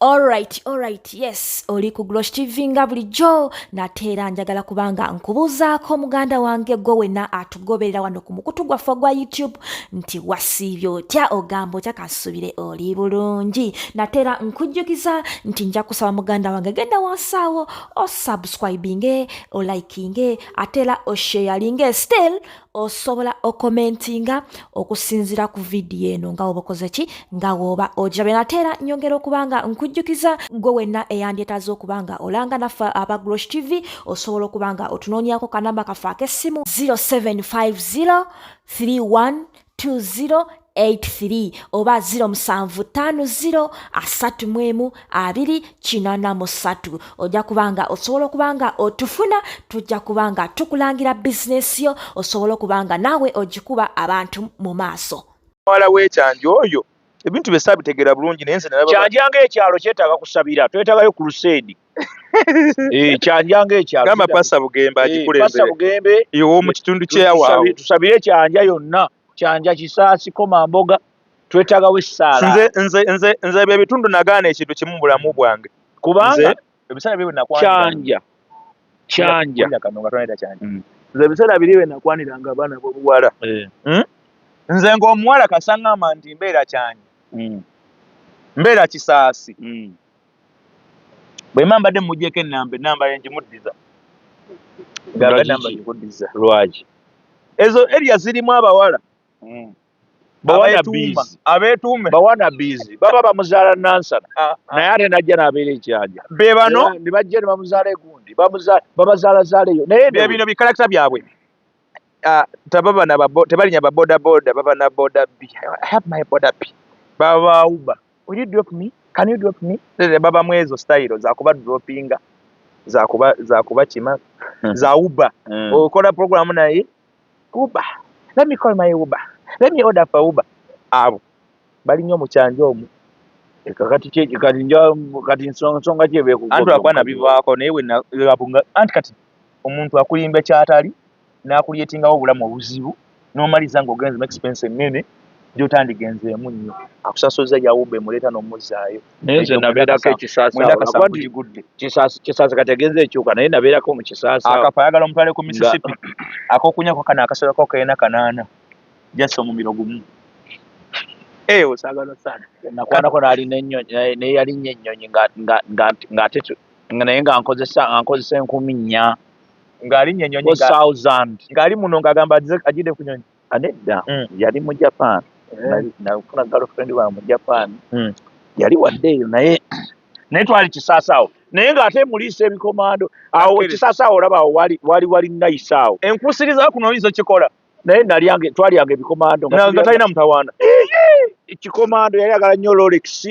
Alright, yes, oli ku Glosh TV nga bulijjo nateera njagala kubanga nkubuuzaako muganda wange gwe wenna atugoberera wano ku mukutu gwaffe gwa YouTube nti wasiibye otya ogamba otya kasubire oli bulungi nateera nkujjukiza nti nja kusaba muganda wange genda wansaawo osubscribinge olikinge ateera osharinge still osobola okomentinga okusinzira ku vidiyo eno nga oba okoze ki nga woba ojabe nateera nyongera okubanga nkujjukiza gwe wenna eyandyetaaza okubanga olanga naffe aba Glosh TV osobola okubanga otunoonyako kanamba kaffe ak'essimu 0750 312083 oba 0750 312083 ojja kubanga osobola okubanga otufuna tujja kubanga tukulangira bizinesi yo osobola okubanga naawe ogikuba abantu mu maaso wala w'ekyanja oyo ebintu bye saabitegera bulungi naye nze nalaba kyanjanga ekyalo kyetaaga kusabira twetagayo crusade kyanjanga ekyalo gamba passa bugembe passa bugembe iwo mu kitundu ky'ewaawo tusabire ekyanja yonna kyanja kisaasi komamboga twetagawo essaala nze bye bitundu nagaana ekintu kimu mu bulamu bwange kubanga ebiseera bye nakwanira kyanja nze ebiseera biri bye nakwaniranga abaana b'obuwala nze ng'omuwala kasaŋŋamba nti mbeera kyanja mbeera kisaasi bwe mba mbadde mmugyeko enamba yengimuddiza lwaki ezo erya zirimu abawala abeetuume bawana bizi baba bamuzaala nansana naye ate najja n'abeera ekyanja be bano ne bajja ne bamuzaala egundi babazaalazaaleyo naye bino bikalakita byabwe tebalinya babodaboda baba na boda b I have my boda p baba uba will you drop me can you drop me baba mwezo style za kuba droppinga za kuba kima za uba okola program naye uba let me call my uba let me order for uba abo balinyo mu kyanja omu kati nsonga kyebe ku antu akwana bivaako naye wenabunga anti kati omuntu akulimba kyatali n'akulyetingawo obulamu obuzibu n'omaliza ng'ogenze mu expense ennene gy'otandigenzeemu nnyo akusasoza yawuba emuleeta n'omuzaayo naye nze nabeerako ekisaasa kategeeza ekyuka naye nabeerako mu kisaasa akafa ayagala omutwale ku Mississippi ak'okunyako kano akasalako kayina kanaana jassa omumiro gumu osaagala sana nakwanako n'alina ennyonyi naye yalinnya ennyonyi ng'ate naye nga nkozesa 4,000 ng'alinnya ennyonyi ng'ali muno ng'agamba agide ku nyonyi anedda yali mu Japan nafuna girlfriend wa mu Japan yali wadde eyo naye twali kisaasawo naye ng'ate muliisa ebikomando awo kisaasawo olaba awo wali nice awo enkusiriza kuno oyinza okikola naye twalyanga ebikomando nga talina mutawaana ekikomando yali agala nnyo Rolex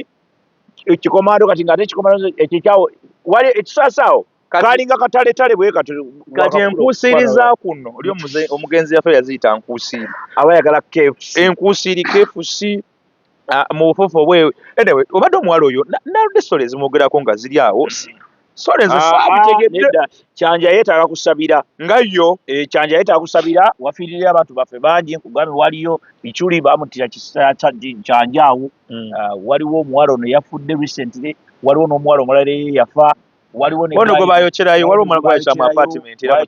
ekikomando kati ng'ate ekikomando ekyo kyawo wali ekisaasawo kalinga kataletale bwe kati enkusiriza kuno oli omugenzi yaffe yaziyita nkuusiri aba yagala enkuusiri KFC mu bufufu obwewe anyway obadde omuwala oyo naludde sole ezimwogerako nga ziri awo sole ezo saabitegedde kyanja yeetaaga kusabira nga yo kyanja yeetaaga kusabira wafiirire abantu baffe bangi nkugambe waliyo bikyuli bamutira kyanja awo waliwo omuwala ono yafudde recently waliwo n'omuwala omulala yafa waliwo ono gwe bayokyerayo waliwo omwana gwayokera mu apartment era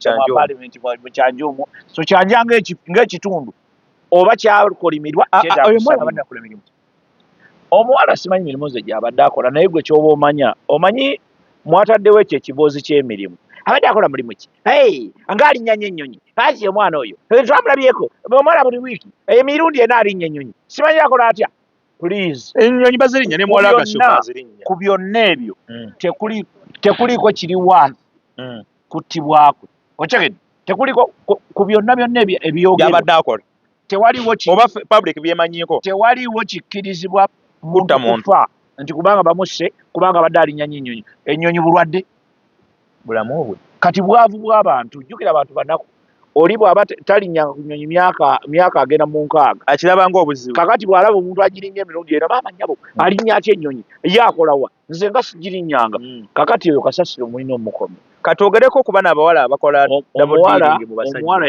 mu kyanja omwo so kyanja ng'ekitundu oba kyakolimirwa omuwala simanyi mirimu ze gy'abadde akola naye gwe kyoba omanyi mwataddewo ekyo ekiboozi ky'emirimu abadde akola mulimu ki ng'alinnya nnyo ennyonyi aki omwana oyo twamulabyeko omwana buli wiiki emirundi ena alinnya ennyonyi simanyi akola atya please ennyonyi bazirinnya ne muwala agasooka azirinnya ku byonna ebyo tekuliko kiri wansi kuttibwako okyegedde tekuliko ku byonna byabadde akola tewaliwo oba public byemanyiiko tewaliwo kikkirizibwa kutta muntu nti kubanga bamusse kubanga abadde alinnya nnyo ennyonyi ennyonyi bulwadde bulamu bwe kati bwavu bw'abantu jjukira abantu banaku oli bw'aba talinnya ku nnyonyi myaka agenda mu 6 akiraba ng'obuzibu kakati bw'alaba omuntu agirinnya emirundi ena maama nnyabo alinnya atya ennyonyi ye akolawa nze nga sigirinnyanga kakati oyo kasasiro mulina omukomi katwogereko ku bana abawala abakola omuwala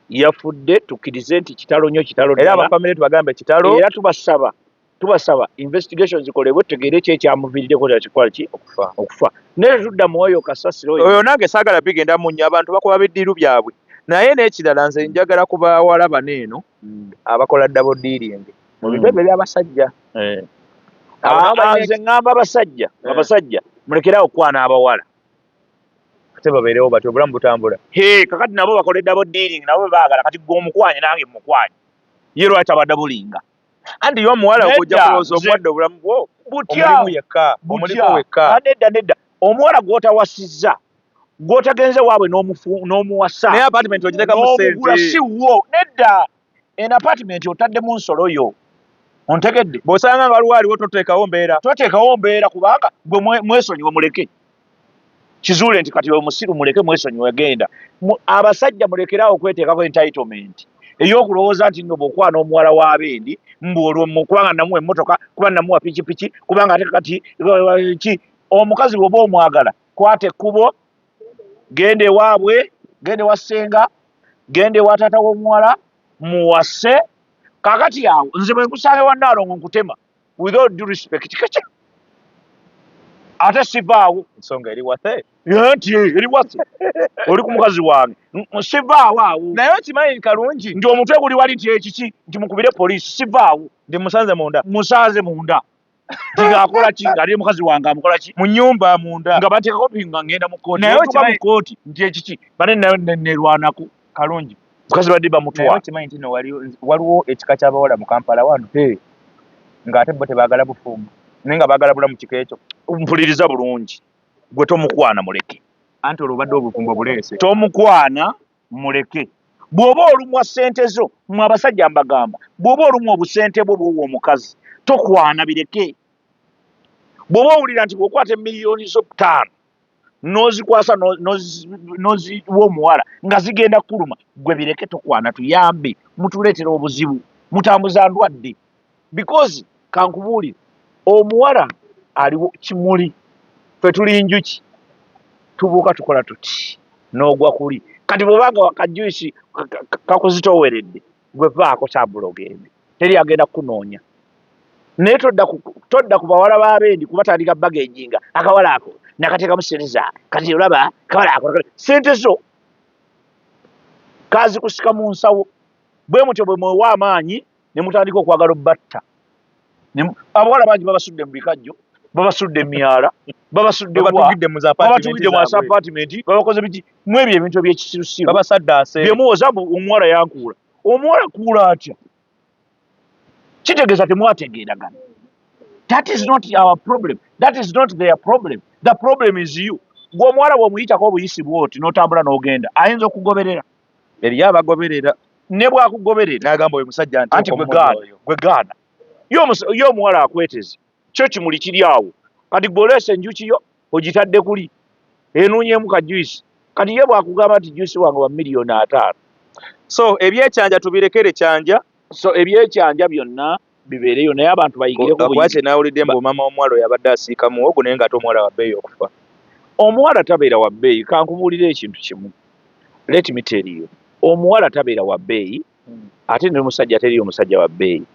yafudde tukkirize nti kitalo nnyo kitalo era abafamire tubagambe kitalo era tubasaba tubasaba investigation zikolebwe tutegeere ki ekyamuviiriddeko kikola ki okufa naye tudda mu oyo kasasiro oyo nange saagala bigenda mu nnyo abantu bakuba biddiiru byabwe naye n'ekirala nze njagala ku bawala bano eno abakola double dealing mu bitebe by'abasajja nze ŋŋamba abasajja mulekerawo okwana abawala ate babeerewo batyo obulamu butambula kakati nabo bakole double dealing nabo baagala kati gwe omukwanye nange mukwanye ye lwaki abadabulinga anti y'omuwala okujja kulowooza omwadde obulamu bwo omulimu yekka omuliko wekka nedda omuwala gw'otawasizza gw'otagenze waabwe n'omuwasa naye apartment ogitekamu n'omugula siwo nedda en apartment otaddemu nsolo yo ontegedde bw'osanga nga waliwo aliwo toteekawo mbeera kubanga gwe mwesonyiwe muleke kizuule nti kati omusiru muleke mwesonyiwe genda abasajja mulekerawo okweteekako entitlement ey'okulowooza nti nno bw'okwana omuwala w'abendi kubanga namuwa emmotoka kuba namuwa pikipiki kubanga ate kati ki omukazi bw'oba omwagala kwata ekkubo genda ewaabwe genda ewa ssenga genda ewa taata w'omuwala muwase kakati awo nze bwe nkusanga ewa Nnaalongo nkutema with all due respect keke ate sivaawo ensonga eri wate nti eri wase oli ku mukazi wange sivaawo awo naye okimanyi kalungi nti omutwe guli wali nti ekiki nti mukubire poliisi sivaawo ndi musanze munda ngaakola ki ngaali mukazi wange amukola ki mu nnyumba munda nga bateekako pinga ngenda mu kooti naye mu kooti nti ekiki bane nerwanako kalungi mukazi badde bamutwa naye okimanyi nti no waliwo ekika ky'abawala mu Kampala wano ng'ate bo tebaagala bufumbo naye nga baagala bulamu kika ekyo mpuliriza bulungi gwe tomukwana muleke anti olwo obadde obufumbo buleese tomukwana muleke bw'oba olumwa ssente zo mwe abasajja mbagamba bw'oba olumwa obusente bwo bwowa omukazi tokwana bireke bw'oba owulira nti bw'okwata emiliyoni zo 5 n'ozikwasa n'oziwa omuwala nga zigenda kuluma gwe bireke tokwana tuyambe mutuleetera obuzibu mutambuza ndwadde because kankubuulire omuwala aliwo kimuli ffe tuli njuki tubuuka tukola tuti n'ogwa kuli kati bw'obanga wakajuyisi kakuzitooweredde gwe vaako kyabula ogende teri agenda kukunoonya naye todda ku bawala b'abendi kubatandika bagejinga akawala ako nakateekamu ssente zange kati olaba kawala ako ssente zo kazikusika mu nsawo bwe mutyo bwe mwewa amaanyi ne mutandika okwagala obbatta abawala bangi babasudde mu bikajjo babasudde emyala babasudde mu apartment babakoze biki mu ebyo ebintu ebyekisirusiru babasaddaase byemuwoza omuwala yankuula omuwala kuula atya kitegeeza temwategeeragana that is not our problem that is not their problem the problem is you gwe omuwala bw'omuyitako obuyisi bwoti n'otambula n'ogenda ayinza okugoberera eriyo abagoberera ne bw'akugoberera n'agamba oyo musajja anti gwe gaana ye omuwala akweteze kyo kimuli kiri awo kati gw'oleese enjuki yo ogitadde kuli enuunyeemu kajuyisi kati ye bw'akugamba nti juyisi wange wa miliyoni 5 so ebyekyanja tubirekere kyanja so ebyekyanja byonna bibeereyo naye abantu bayigireko bwakye naawulidde mbu maama w'omuwala oyo abadde asiika muwogo naye ng'ate omuwala wa bbeeyi okufa omuwala tabeera wa bbeeyi kankubuulira ekintu kimu let me tell you omuwala tabeera wa bbeeyi ate n'omusajja teriyo omusajja wa bbeeyi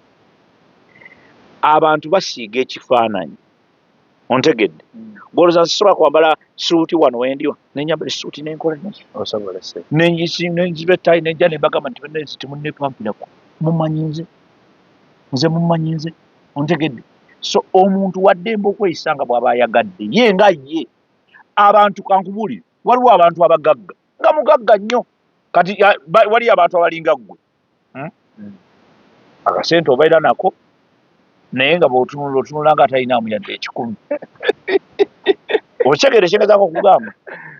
abantu basiiga ekifaananyi ontegedde gwoloza nsisobola kwambala suuti wano wendiwa nenyambala esuuti nenkola nenziba ettayi nejja nebagamba nti benezi temunnepampirako mumanyi nze mumanyi nze ontegedde so omuntu waddembe okweyisa nga bw'aba ayagadde ye nga ye abantu kankubuulire waliwo abantu abagagga nga mugagga nnyo kati waliyo abantu abalinga ggwe akasente obeera nako naye nga bw'otunula nga atalinaamu yadde 10 okyegedde kyengezako okugamba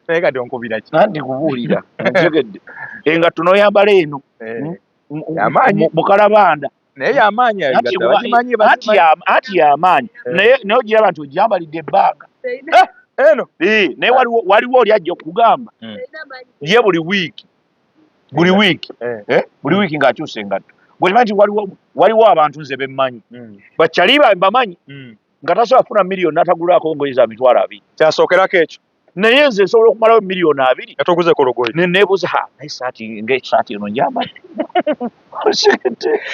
naye kati onkubira ki nandi kubuulira okyegedde nga tunoyambala eno mukalabanda naye yamaanyi anti yamaanyi naye ogiraba nti ogiyambalidde ebbanga eno naye waliwo oli ajja okugamba ye buli wiiki buli wiiki ng'akyusa engatto gwekimanyi nti waliwo abantu nze bemmanyi bakyali mbamanyi nga tasobola kufuna miliyoni n'atagulaako ngoye za 20,000 kyasookerako ekyo naye nze nsobola okumalawo miliyoni 2 nga toguze kologoyi nebuuza naye ng'esaati eno njamba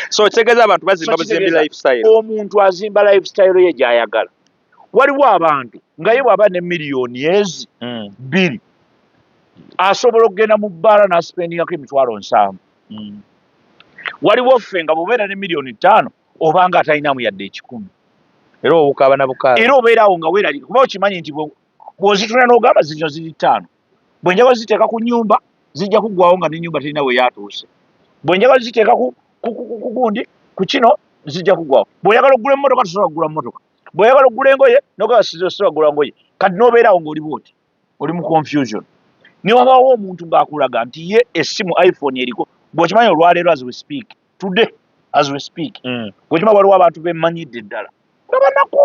so kitegeeza abantu bazimba buzimbi lifestyle omuntu azimba lifestyle ye gy'ayagala waliwo abantu nga ye bw'aba ne miliyoni ezi 2 asobola okugenda mu bbaala n'asipendingako emitwalo 7 waliwo ffe nga bw'obeera ne miliyoni 5 obanga atalinamu yadde 10 era obukaaba na bukaaba era obeeraawo nga weerali kuba okimanyi nti bw'ozituna n'ogamba zino ziri 5 bwe njagala ziteeka ku nnyumba zijja kuggwawo nga n'ennyumba terina we yatuuse bwe njagala ziteeka ku gundi ku kino zijja kuggwawo bw'oyagala okugula emmotoka tosobola kugula mmotoka bw'oyagala okugula engoye n'ogala sisobola kugula ngoye kati n'obeeraawo ng'oli bwoti oli mu confusion ne wabaawo omuntu ng'akulaga nti ye essimu iphone eriko bw'okimanyi olwaleero as we speak today as we speak bw'okimanyi waliwo abantu bemmanyidde ddala nga banaku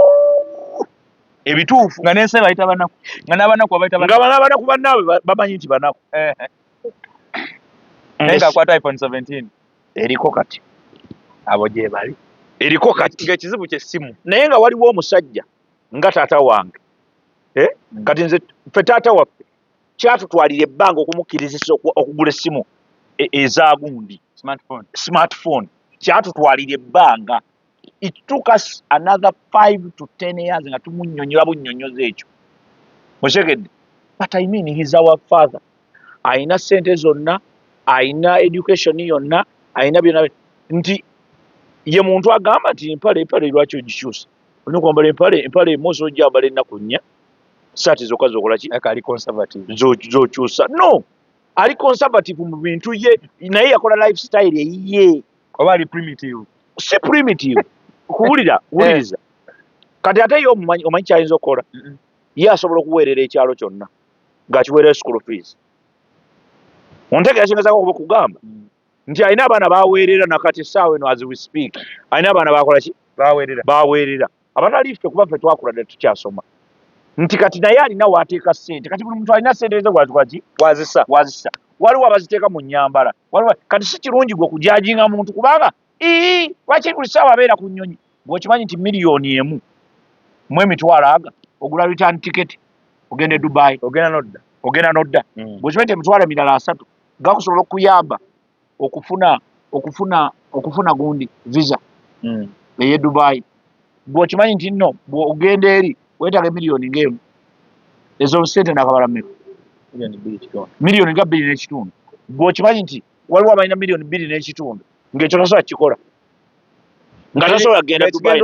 ebituufu nga n'ensi bayita banaku nga n'abanaku babayita nga n'abanaku bannaabwe bamanyi nti banaku naye ng'akwata iphone 17 eriko kati abo gye bali eriko kati ng'ekizibu ky'essimu naye nga waliwo omusajja nga taata wange kati nze ffe taata waffe kyatutwalira ebbanga okumukkirizisa okugula essimu eza gundi smartphone kyatutwalira ebbanga it took us another 5 to 10 years nga tumunnyonnyola bunnyonnyozi ekyo mutegedde but I mean he's our father ayina ssente zonna ayina education yonna ayina byonna nti ye muntu agamba nti empale lwaki ogikyusa olina okwambala empale emosi ojambala ennaku 4 saati zokka zokolaki ali conservative zokyusa no ali conservative mu bintu ye naye yakola lifestyle eyiye oba ali primitive si primitive kuwuliriza kati ate ye omanyi kyayinza okukola ye asobola okuweerera ekyalo kyonna ng'akiweerera school fees ontegeera kingezaako okuba okugamba nti alina abaana baweerera nakati essaawa eno as we speak alina abaana bakola ki baweerera abatali ffe kuba ffe twakula ddala tukyasoma nti kati naye alina waateeka ssente kati buli muntu alina ssente ze gwazikola wazisa waliwo abaziteeka mu nnyambala kati si kirungi gwe okujajinga muntu kubanga lwaki buli ssaawa abeera ku nnyonyi bw'okimanyi nti miliyoni emu mu emitwalo aga ogula return ticket ogenda e Dubai ogenda n'odda bw'okimanyi nti emitwalo emirala 3 gakusobola okuyamba okufuna gundi visa eye Dubai bw'okimanyi nti nno ogenda eri weetaaga miliyoni ng'emu ezo ssente nakabala mmeka miliyoni nga 2.5 bw'okimanyi nti waliwo abalina miliyoni 2.5 ng'ekyo tasobola kukikola nga tasobola kugenda Dubai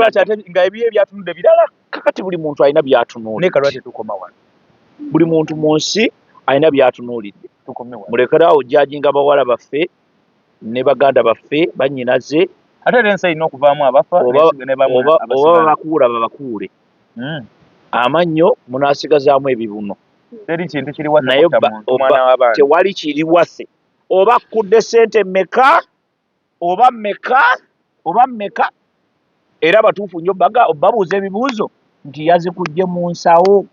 nga ebiye byatunudde birala kakati buli muntu alina byatunuulidde buli muntu mu nsi alina byatunuulidde mulekeraawo jajinga bawala baffe ne baganda baffe bannyinaze ate era ensi erina okuvaamu abafa oba babakuule amannyo munaasigazaamu ebibuno teri kintu kiri wase naye tewali kiri wase oba akkudde ssente mmeka oba mmeka era batuufu nnyo babuuza ebibuuzo nti yazikujje mu nsawo